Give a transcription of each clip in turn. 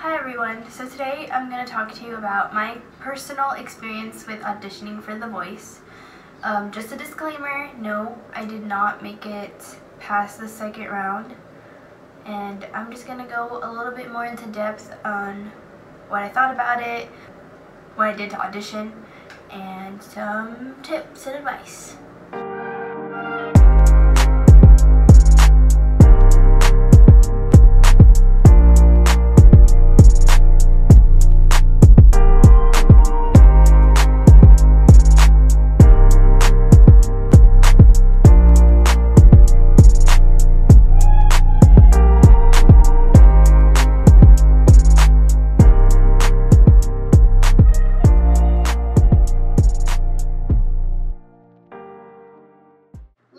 Hi everyone, so today I'm going to talk to you about my personal experience with auditioning for The Voice. Just a disclaimer, no, I did not make it past the second round, and I'm just going to go a little bit more into depth on what I thought about it, what I did to audition, and some tips and advice.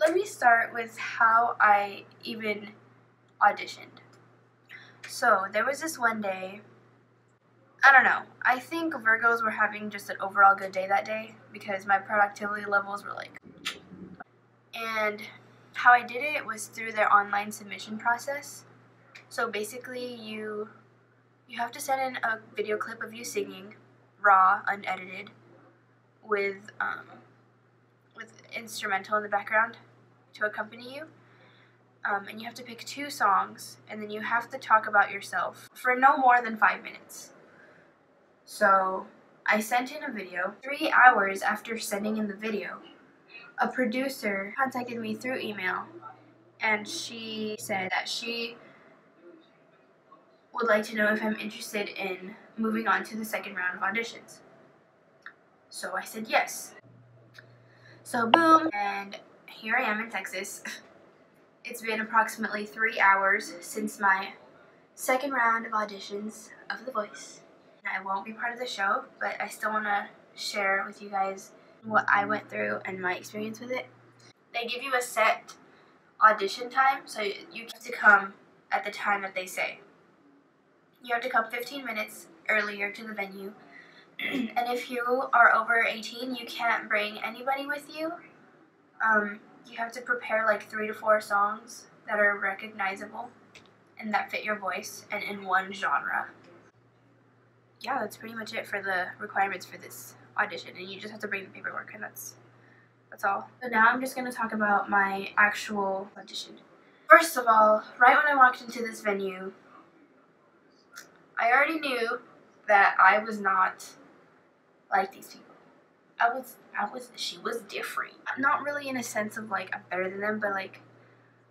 Let me start with how I even auditioned. So there was this one day, I don't know, I think Virgos were having just an overall good day that day because my productivity levels were like, and how I did it was through their online submission process. So basically you have to send in a video clip of you singing, raw, unedited, with instrumental in the background to accompany you, and you have to pick 2 songs, and then you have to talk about yourself for no more than 5 minutes. So I sent in a video. 3 hours after sending in the video, a producer contacted me through email, and she said that she would like to know if I'm interested in moving on to the second round of auditions. So I said yes. So boom, and here I am in Texas. It's been approximately 3 hours since my second round of auditions of The Voice. I won't be part of the show, but I still want to share with you guys what I went through and my experience with it. They give you a set audition time, so you have to come at the time that they say. You have to come 15 minutes earlier to the venue, and if you are over 18, you can't bring anybody with you. You have to prepare like 3 to 4 songs that are recognizable and that fit your voice and in one genre. Yeah, that's pretty much it for the requirements for this audition, and you just have to bring the paperwork, and that's all. So now I'm just going to talk about my actual audition. First of all, right when I walked into this venue, I already knew that I was not like these people. She was different. Not really in a sense of like I'm better than them, but like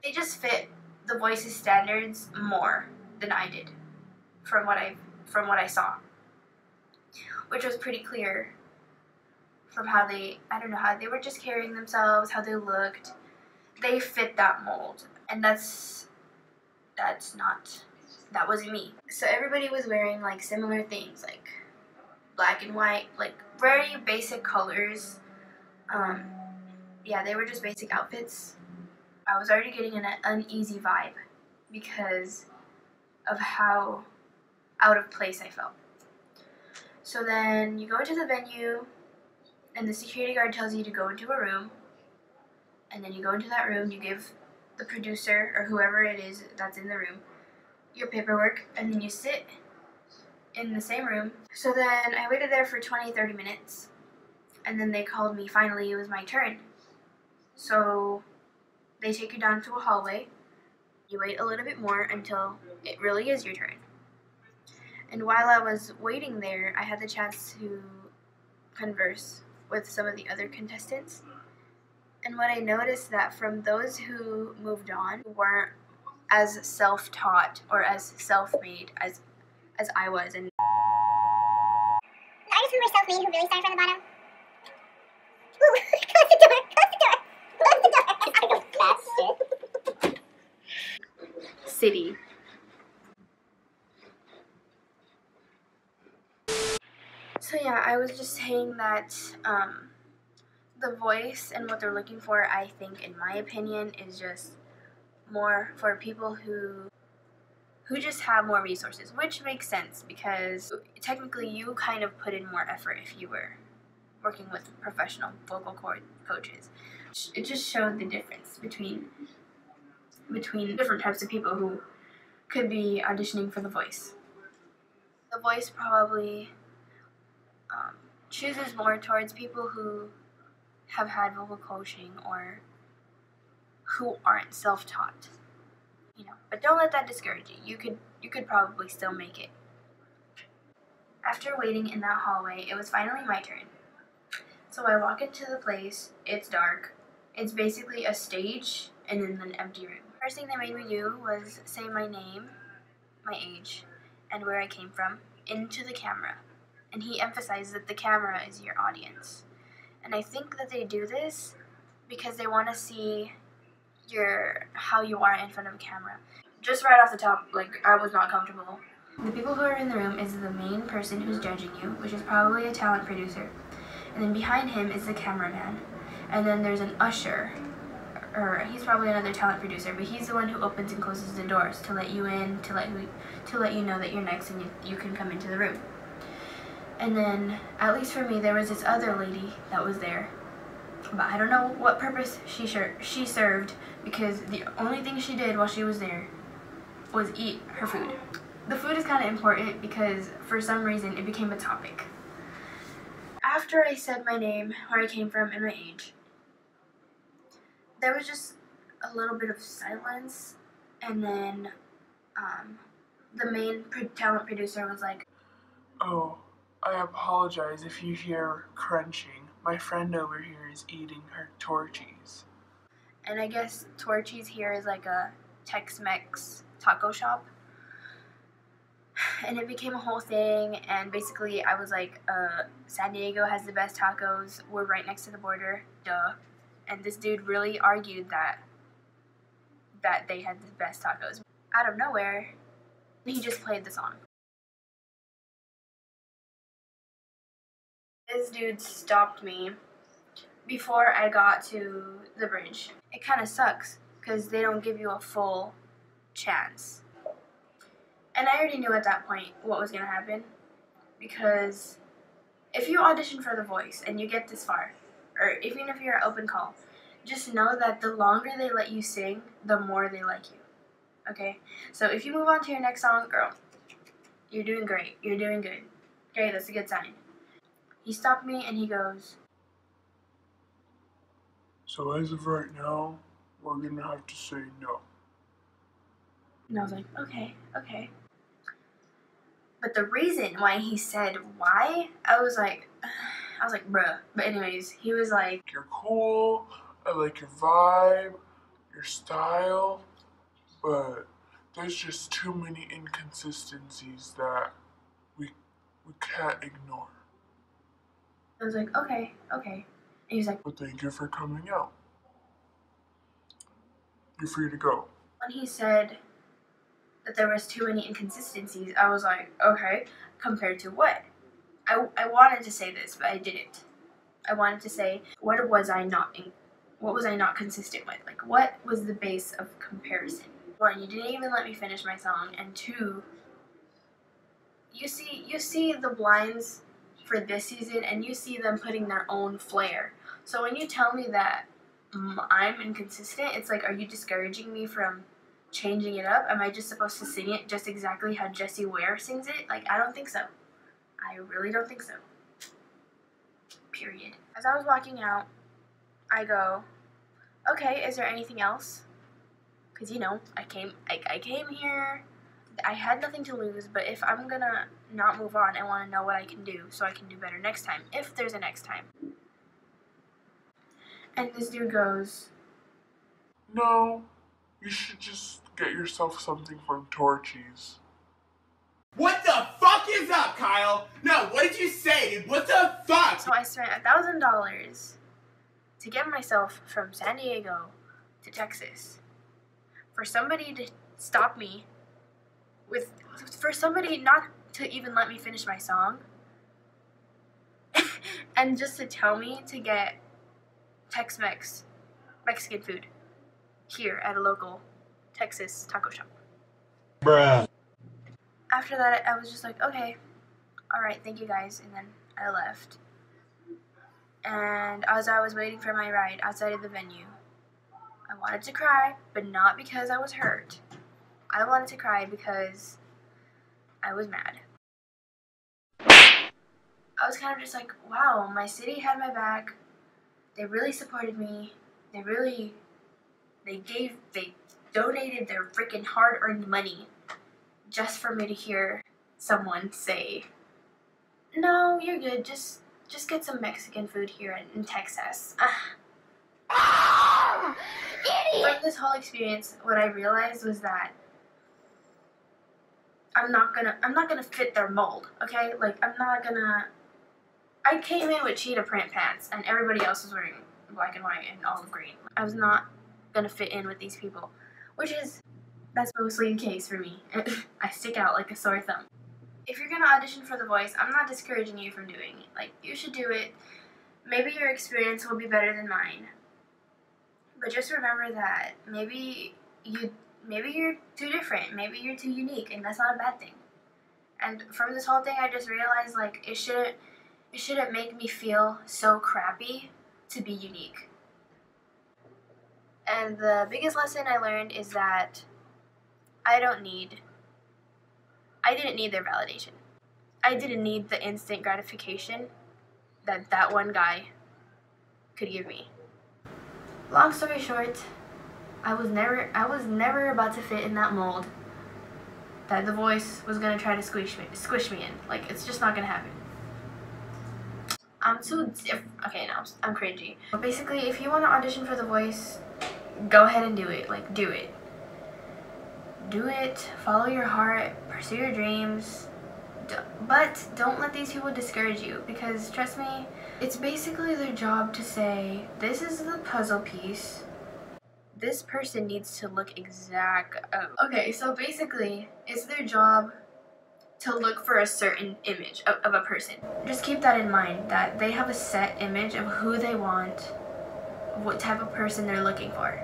they just fit The Voice's standards more than I did from what I saw. Which was pretty clear from how I don't know, how they were just carrying themselves, how they looked. They fit that mold, and that wasn't me. So everybody was wearing like similar things, like black and white, like very basic colors. Yeah, they were just basic outfits. I was already getting an uneasy vibe because of how out of place I felt. So then you go into the venue, and the security guard tells you to go into a room, and then you go into that room, you give the producer or whoever it is that's in the room your paperwork, and then you sit in the same room. So then I waited there for 20-30 minutes, and then they called me. Finally, it was my turn. So they take you down to a hallway. You wait a little bit more until it really is your turn. And while I was waiting there, I had the chance to converse with some of the other contestants. And what I noticed that from those who moved on weren't as self-taught or as self-made as I was. And the artists who were self-made, who really started from the bottom. Ooh, close the door, close the door, close the door. It's like a bastard. City. So yeah, I was just saying that The Voice and what they're looking for, I think, in my opinion, is just more for people who just have more resources, which makes sense because technically you kind of put in more effort if you were working with professional vocal coaches. It just showed the difference between different types of people who could be auditioning for The Voice. The Voice probably chooses more towards people who have had vocal coaching or who aren't self-taught, you know. But don't let that discourage you. You could probably still make it. After waiting in that hallway, it was finally my turn. So I walk into the place. It's dark. It's basically a stage and then an empty room. First thing they made me do was say my name, my age, and where I came from into the camera. And he emphasized that the camera is your audience. And I think that they do this because they want to see how you are in front of a camera. Just right off the top, like, I was not comfortable. The people who are in the room is the main person who's judging you, which is probably a talent producer. And then behind him is the cameraman. And then there's an usher, or he's probably another talent producer, but he's the one who opens and closes the doors to let you in, to let you know that you're next and you can come into the room. And then, at least for me, there was this other lady that was there. But I don't know what purpose she served, because the only thing she did while she was there was eat her food. The food is kind of important because for some reason it became a topic. After I said my name, where I came from, and my age, there was just a little bit of silence, and then the main talent producer was like, "Oh, I apologize if you hear crunching. My friend over here is eating her torchies." And I guess Torchies here is like a Tex-Mex taco shop. And it became a whole thing, and basically I was like, San Diego has the best tacos, we're right next to the border, duh. And this dude really argued that they had the best tacos. Out of nowhere, he just played the song. This dude stopped me before I got to the bridge. It kind of sucks, because they don't give you a full chance. And I already knew at that point what was going to happen, because if you audition for The Voice and you get this far, or even if you're an open call, just know that the longer they let you sing, the more they like you, okay? So if you move on to your next song, girl, you're doing great, you're doing good. Okay, that's a good sign. He stopped me and he goes, "So as of right now, we're gonna have to say no." and I was like, okay. But the reason why he said why, I was like, bruh. But anyways, he was like, "You're cool, I like your vibe, your style, but there's just too many inconsistencies that we can't ignore. I was like, okay. And he was like, But thank you for coming out. You're free to go." when he said that there was too many inconsistencies, I was like, okay, compared to what? I wanted to say this, but I didn't. I wanted to say, what was I not consistent with? Like, what was the base of comparison? One, you didn't even let me finish my song, and two, you see the blinds for this season, and you see them putting their own flair. So when you tell me that I'm inconsistent, it's like, are you discouraging me from changing it up? Am I just supposed to sing it just exactly how Jessie Ware sings it? Like, I don't think so. I really don't think so. Period. As I was walking out, I go, okay, is there anything else? Because, you know, I came here, I had nothing to lose, but if I'm gonna not move on, I want to know what I can do so I can do better next time, if there's a next time. And this dude goes, "No, you should just get yourself something from Torchies." What the fuck is up, Kyle? No, what did you say, dude? What the fuck? so I spent $1,000 to get myself from San Diego to Texas. For somebody to stop me for somebody not to even let me finish my song, and just to tell me to get Tex-Mex, Mexican food, here at a local Texas taco shop. Bruh. After that, I was just like, okay, alright, thank you guys, and then I left. And as I was waiting for my ride outside of the venue, I wanted to cry, but not because I was hurt. I wanted to cry because I was mad. I was kind of just like, wow, my city had my back. They really supported me. They donated their freaking hard-earned money just for me to hear someone say, no, you're good, just get some Mexican food here in Texas. From this whole experience, what I realized was that I'm not gonna fit their mold, okay? Like, I came in with cheetah print pants and everybody else was wearing black and white and olive green. I was not gonna fit in with these people, that's mostly the case for me. I stick out like a sore thumb. If you're gonna audition for The Voice, I'm not discouraging you from doing it. Like, you should do it. Maybe your experience will be better than mine. But just remember that maybe you're too different, maybe you're too unique, and that's not a bad thing. And from this whole thing, I just realized, like, it shouldn't make me feel so crappy to be unique. And the biggest lesson I learned is that I didn't need their validation. I didn't need the instant gratification that one guy could give me. Long story short, I was never about to fit in that mold that The Voice was gonna try to squish me in. Like, it's just not gonna happen. I'm cringy. But basically, if you want to audition for The Voice, go ahead and do it. Like, do it. Do it. Follow your heart. Pursue your dreams. But don't let these people discourage you, because trust me, it's basically their job to say, this is the puzzle piece. This person needs to look exact. Okay, so basically, it's their job to look for a certain image of a person. Just keep that in mind, that they have a set image of who they want, what type of person they're looking for.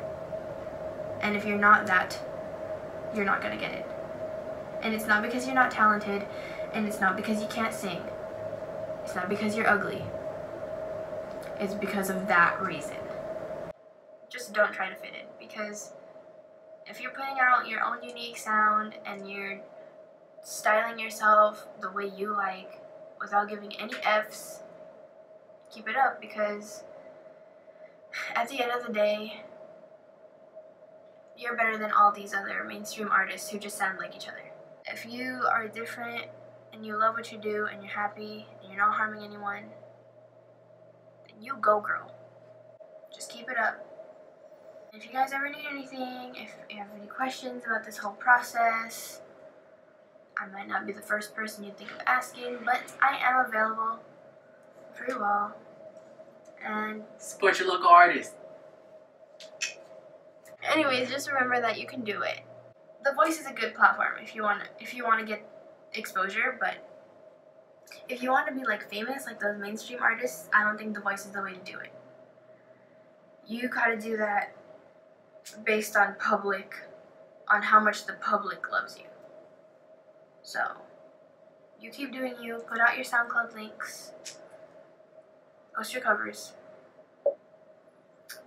And if you're not that, you're not gonna get it. And it's not because you're not talented, and it's not because you can't sing. It's not because you're ugly. It's because of that reason. Just don't try to fit in, because if you're putting out your own unique sound and you're styling yourself the way you like without giving any F's, keep it up, because at the end of the day, you're better than all these other mainstream artists who just sound like each other. If you are different and you love what you do and you're happy and you're not harming anyone, then you go, girl. Just keep it up. If you guys ever need anything, if you have any questions about this whole process, I might not be the first person you think of asking, but I am available for you all. And support your local artist. Anyways, just remember that you can do it. The Voice is a good platform if you want to get exposure, but if you want to be like famous like those mainstream artists, I don't think The Voice is the way to do it. You gotta do that based on how much the public loves you. So, you keep doing you, put out your SoundCloud links, post your covers,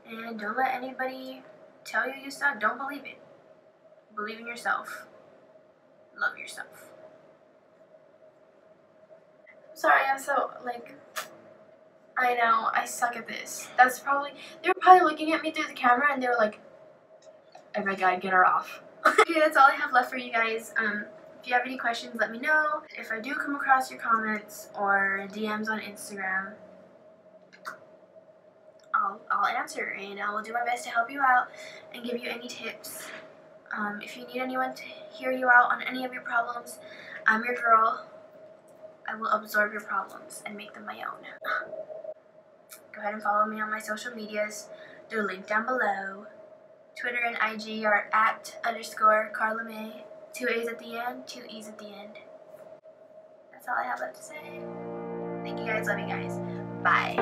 and don't let anybody tell you suck. Don't believe it. Believe in yourself. Love yourself. Sorry, I'm so, I know, I suck at this. They were probably looking at me through the camera and they were like, oh my god, get her off. Okay, that's all I have left for you guys. If you have any questions, let me know. If I do come across your comments or DMs on Instagram, I'll answer, and I will do my best to help you out and give you any tips. If you need anyone to hear you out on any of your problems, I'm your girl. I will absorb your problems and make them my own. Go ahead and follow me on my social medias. They're linked down below. Twitter and IG are @_CarlaMay. 2 A's at the end, 2 E's at the end. That's all I have left to say. Thank you guys. Love you guys. Bye.